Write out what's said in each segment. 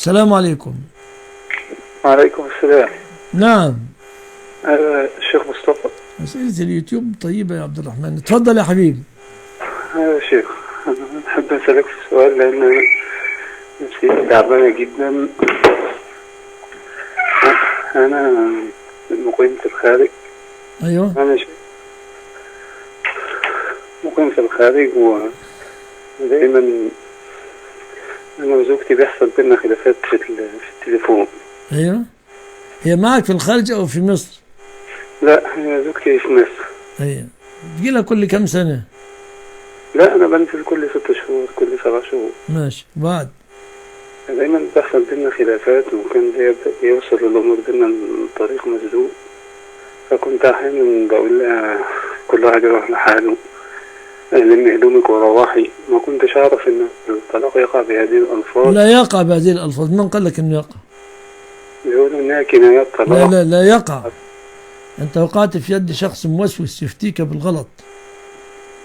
السلام عليكم. وعليكم السلام. نعم. الشيخ مصطفى. أسئلة اليوتيوب طيبة يا عبد الرحمن، اتفضل يا حبيبي. يا شيخ أنا أحب أسألك في السؤال لأن أنا نفسيتي تعبانة جدا. أنا مقيم في الخارج. أيوه. أنا مقيم في الخارج ودائما أنا وزوجتي بيحصل بينا خلافات في التليفون. أيوه. هي معك في الخارج أو في مصر؟ لا، هي زوجتي في مصر. أيوه. تجيلها كل كم سنة؟ لا، أنا بنزل كل 6 شهور، كل 7 شهور. ماشي. بعد دايما بيحصل بينا خلافات، وكان بيوصل الأمور بينا الطريق مسدود. فكنت أحيانا بقول لها كل واحد يروح لحاله، لم هدومك وروحي. ما كنتش أعرف إن الطلاق يقع بهذه الألفاظ. لا يقع بهذه الألفاظ، من قال لك إنه يقع؟ بيقولوا إنها كنايات طلاق. لا يقع. أنت وقعت في يد شخص موسوس يفتيك بالغلط.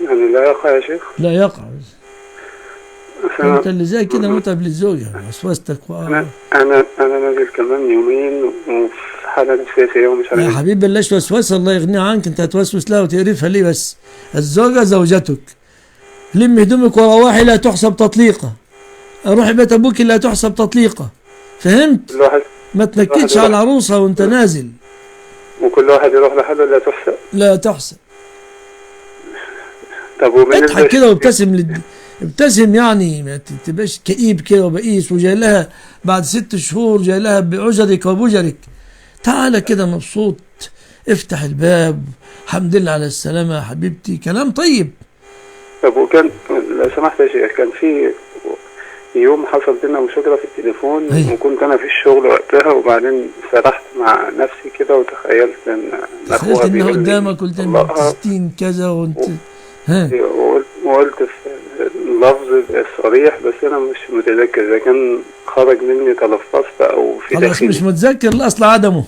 يعني لا يقع يا شيخ؟ لا يقع. أنت اللي زي كده متعب للزوجة، وسوستك أنا نازل كمان يومين وفي حالة نفسية سيئة ومش عارف. يا حبيبي بلاش وسوسة، الله يغنيها عنك. أنت هتوسوس لها وتقرفها ليه بس؟ الزوجة زوجتك. لم هدومك وروحي لا تحسب تطليقة. روحي بيت أبوك لا تحسب تطليقة. فهمت؟ ما تنكدش على العروسة وأنت نازل. وكل واحد يروح لحاله لا تحسب. لا تحسب. طب ومن اضحك كده وابتسم ابتسم، يعني ما تبقاش كئيب كده وبئيس. وجاي لها بعد 6 شهور، جاي لها بعجرك وبجرك. تعالى كده مبسوط، افتح الباب، الحمد لله على السلامة يا حبيبتي، كلام طيب. طب وكان لو سمحت يا شيخ، كان في يوم حصل بينا مشكلة في التليفون. أيه. وكنت أنا في الشغل وقتها، وبعدين سرحت مع نفسي كده وتخيلت إن أخوها إنه قدامك قلت إن 60 كذا وأنت وقلت اللفظ الصريح، بس أنا مش متذكر إذا كان خرج مني تلفظت أو في خلاص داخلي. مش متذكر الأصل عدمه.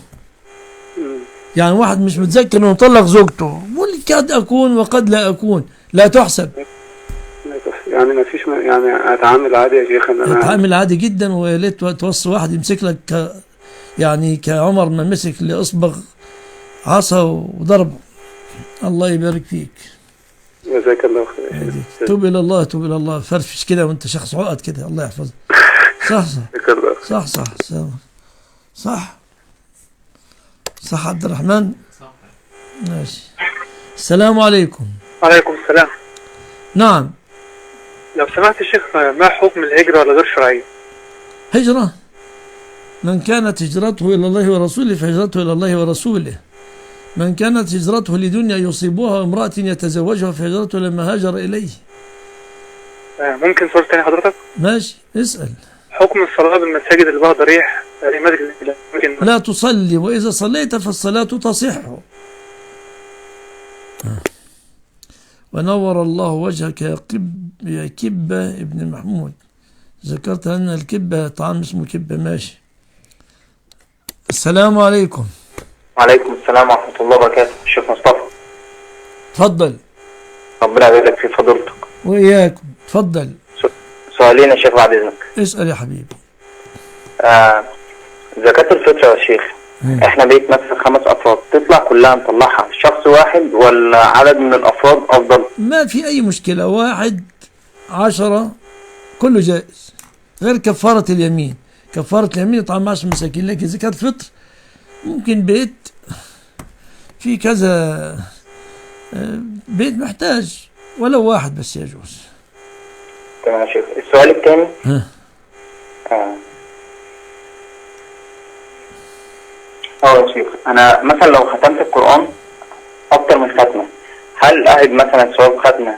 يعني واحد مش متذكر إنه طلق زوجته، قد أكون وقد لا أكون، لا تحسب. يعني ما فيش يعني أتعامل عادي يا شيخ؟ أنا أتعامل عادي جدا، ويا ليت توصي واحد يمسك لك يعني كعمر ما مسك لأصبغ عصا وضربه. الله يبارك فيك. جزاك الله خير. توب إلى الله، توب إلى الله. فرفش كده وأنت شخص عقد كده، الله يحفظك. صح صح عبد الرحمن. صح. ماشي. السلام عليكم. وعليكم السلام. نعم. لو سمحت يا شيخ، ما حكم الهجرة ولا غير شرعية؟ هجرة، من كانت هجرته إلى الله ورسوله فهجرته إلى الله ورسوله. من كانت هجرته لدنيا يصيبها وامرأة يتزوجها فهجرته لما هاجر إليه. ممكن سؤال تاني حضرتك؟ ماشي، اسأل. حكم الصلاة بالمساجد اللي بها ضريح لا تصلي، وإذا صليت فالصلاة تصح. ونور الله وجهك يا كبة ابن محمود. ذكرت أن الكبة طعام اسمه كبة. ماشي. السلام عليكم. وعليكم السلام ورحمة الله وبركاته. الشيخ مصطفى. تفضل. ربنا يبارك في فضيلتك. وإياكم. تفضل. سؤالين يا شيخ بعد إذنك. اسأل يا حبيبي. زكاة الفطر يا شيخ، احنا بيت مثلا 5 أفراد، تطلع كلها نطلعها شخص واحد ولا عدد من الأفراد أفضل؟ ما في أي مشكلة، 1 10 كله جائز، غير كفارة اليمين. كفارة اليمين يطعم 10 مساكين. لكن زكاة الفطر ممكن بيت في كذا بيت محتاج ولو 1 بس يجوز. تمام يا شيخ. السؤال الثاني، يا شيخ، أنا مثلا لو ختمت القرآن أكتر من ختمة، هل أهد مثلا ثواب ختمة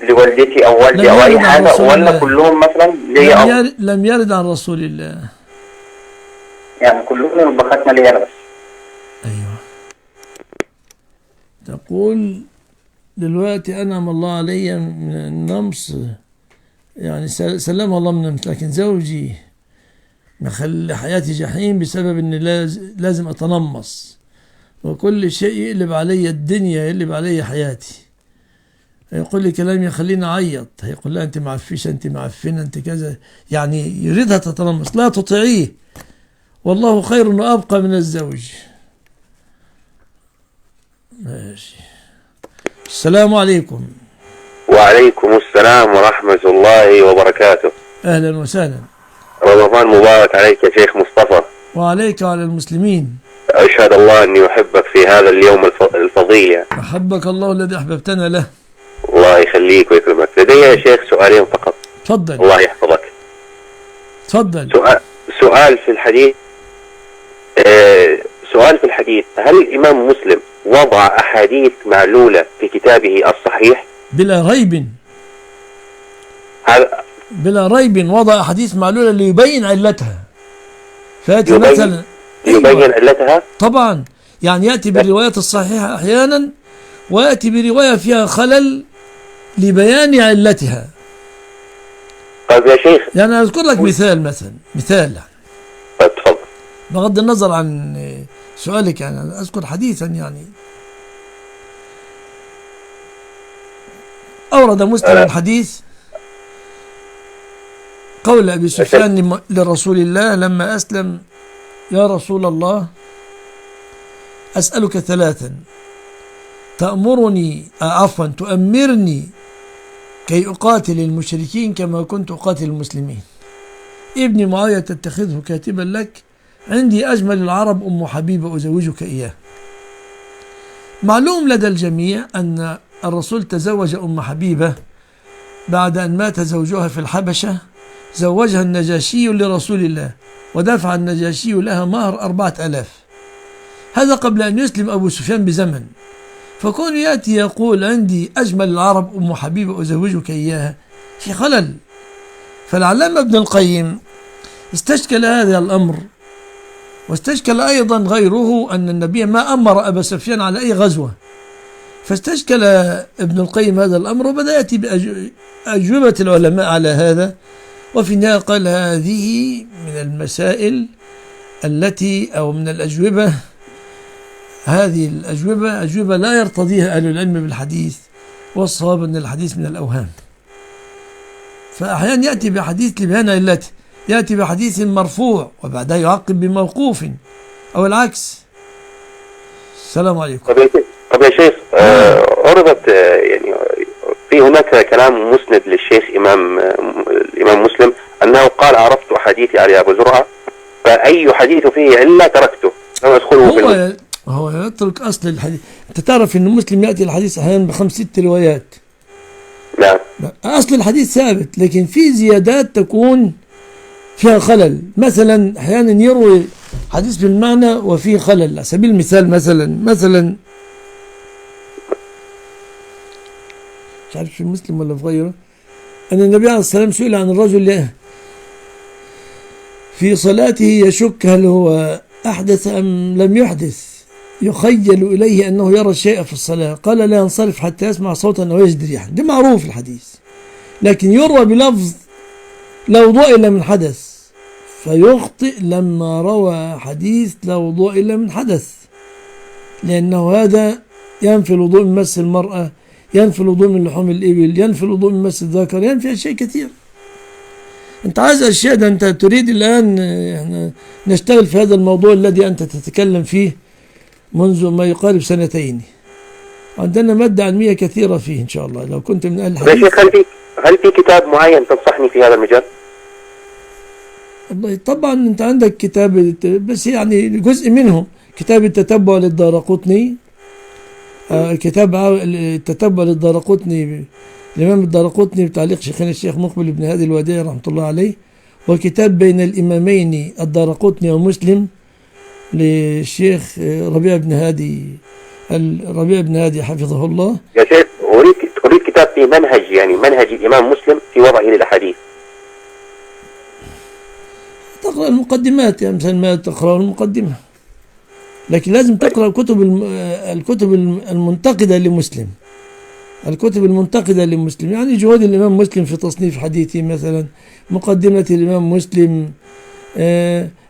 لوالدتي أو والدي أو أي حاجة، ولا كلهم مثلا ليا؟ لم يرد عن رسول الله. يعني كلهم يبقى ختمة ليا أنا بس. أيوه. تقول دلوقتي أنعم الله علي من النمص، يعني سلم الله من النمص، لكن زوجي مخلي حياتي جحيم بسبب ان لازم اتنمص، وكل شيء يقلب علي الدنيا، يقلب علي حياتي. يقول لي كلام يخليني أعيط، هيقول لا أنت معفشة، أنت معفنة، أنت كذا، يعني يريدها تتلمس. لا تطيعيه، والله خير وأبقى من الزوج. ماشي. السلام عليكم. وعليكم السلام ورحمة الله وبركاته. أهلا وسهلا. رمضان مبارك عليك يا شيخ مصطفى. وعليك وعلى المسلمين. أشهد الله أني أحبك في هذا اليوم الفضيل يعني. أحبك الله الذي أحببتنا له. الله يخليك ويكرمك. لدي يا شيخ سؤالين فقط. تفضل. الله يحفظك. تفضل. سؤال في الحديث. سؤال في الحديث، هل الإمام مسلم وضع أحاديث معلولة في كتابه الصحيح؟ بلا ريب. هذا بلا ريب وضع أحاديث معلولة ليبين علتها. فيأتي مثلا يبين علتها؟ طبعا، يعني يأتي بالروايات الصحيحة أحيانا، ويأتي برواية فيها خلل لبيان علتها. طيب يا شيخ، يعني أذكر لك مثال مثال تفضل. بغض النظر عن سؤالك، يعني أذكر حديثا يعني أورد مسلم الحديث قول أبي سفيان لرسول الله لما أسلم: يا رسول الله، أسألك ثلاثا تؤمرني كي أقاتل المشركين كما كنت أقاتل المسلمين. ابن معاوية تتخذه كاتبا لك، عندي أجمل العرب أم حبيبة أزوجك إياه. معلوم لدى الجميع أن الرسول تزوج أم حبيبة بعد أن مات زوجها في الحبشة، زوجها النجاشي لرسول الله، ودفع النجاشي لها مهر 4000. هذا قبل أن يسلم أبو سفيان بزمن. فكون يأتي يقول عندي أجمل العرب أم حبيبة أزوجك إياها، في خلل. فالعلامة ابن القيم استشكل هذا الأمر، واستشكل أيضا غيره أن النبي ما أمر أبا سفيان على أي غزوة. فاستشكل ابن القيم هذا الأمر، وبدأ يأتي بأجوبة العلماء على هذا. وفي النهاية قال: هذه من المسائل التي، أو من الأجوبة، هذه الأجوبة أجوبة لا يرتضيها أهل العلم بالحديث، والصواب أن الحديث من الأوهام. فأحيانا يأتي بحديث لبيان علته، يأتي بحديث مرفوع وبعدها يعقب بموقوف أو العكس. السلام عليكم. طب يا شيخ، عرضت يعني في هناك كلام مسند للشيخ الإمام مسلم أنه قال: عرفت أحاديث علي أبو زرعة، فأي حديث فيه إلا تركته لم أدخله. هو يترك أصل الحديث. أنت تعرف أن مسلم يأتي الحديث أحيانا ب5-6 روايات. نعم. أصل الحديث ثابت، لكن في زيادات تكون فيها خلل. مثلا أحيانا يروي حديث بالمعنى وفيه خلل. على سبيل المثال مثلا مش عارف في مسلم ولا في غيره، أن النبي عليه الصلاة والسلام سئل عن الرجل في صلاته يشك هل هو أحدث أم لم يحدث، يخيل إليه أنه يرى الشيء في الصلاة، قال: لا ينصرف حتى يسمع صوتا أو يجد ريحا. ده معروف الحديث، لكن يروى بلفظ: لا وضوء إلا من حدث، فيخطئ لما روى حديث لا وضوء إلا من حدث، لأنه هذا ينفي الوضوء من مس المرأة، ينفي الوضوء من لحوم الإبل، ينفي الوضوء من مس الذكر، ينفي أشياء كثير. أنت عايز أشياء، ده أنت تريد الآن احنا نشتغل في هذا الموضوع الذي أنت تتكلم فيه منذ ما يقارب 2 عندنا مادة علمية كثيرة فيه إن شاء الله. لو كنت من أهل الحديث. يا شيخ، هل في كتاب معين تنصحني في هذا المجال؟ والله طبعا أنت عندك كتاب، بس يعني جزء منه كتاب التتبع للدارقطني، كتاب التتبع للدارقطني الإمام الدارقطني بتعليق شيخنا الشيخ مقبل بن هادي الوداعي رحمة الله عليه، وكتاب بين الإمامين الدارقطني ومسلم للشيخ ربيع بن هادي حفظه الله. يا شيخ، أريد كتاب في منهج الإمام مسلم في وضعه للأحاديث. تقرأ المقدمات، يعني مثل ما تقرأ المقدمة، لكن لازم تقرأ الكتب المنتقدة لمسلم، الكتب المنتقدة لمسلم، يعني جهود الإمام مسلم في تصنيف حديثه، مثلا مقدمة الإمام مسلم،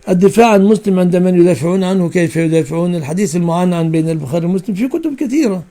الدفاع عن مسلم عند من يدافعون عنه، كيف يدافعون، الحديث المعنعن بين البخاري ومسلم، في كتب كثيرة.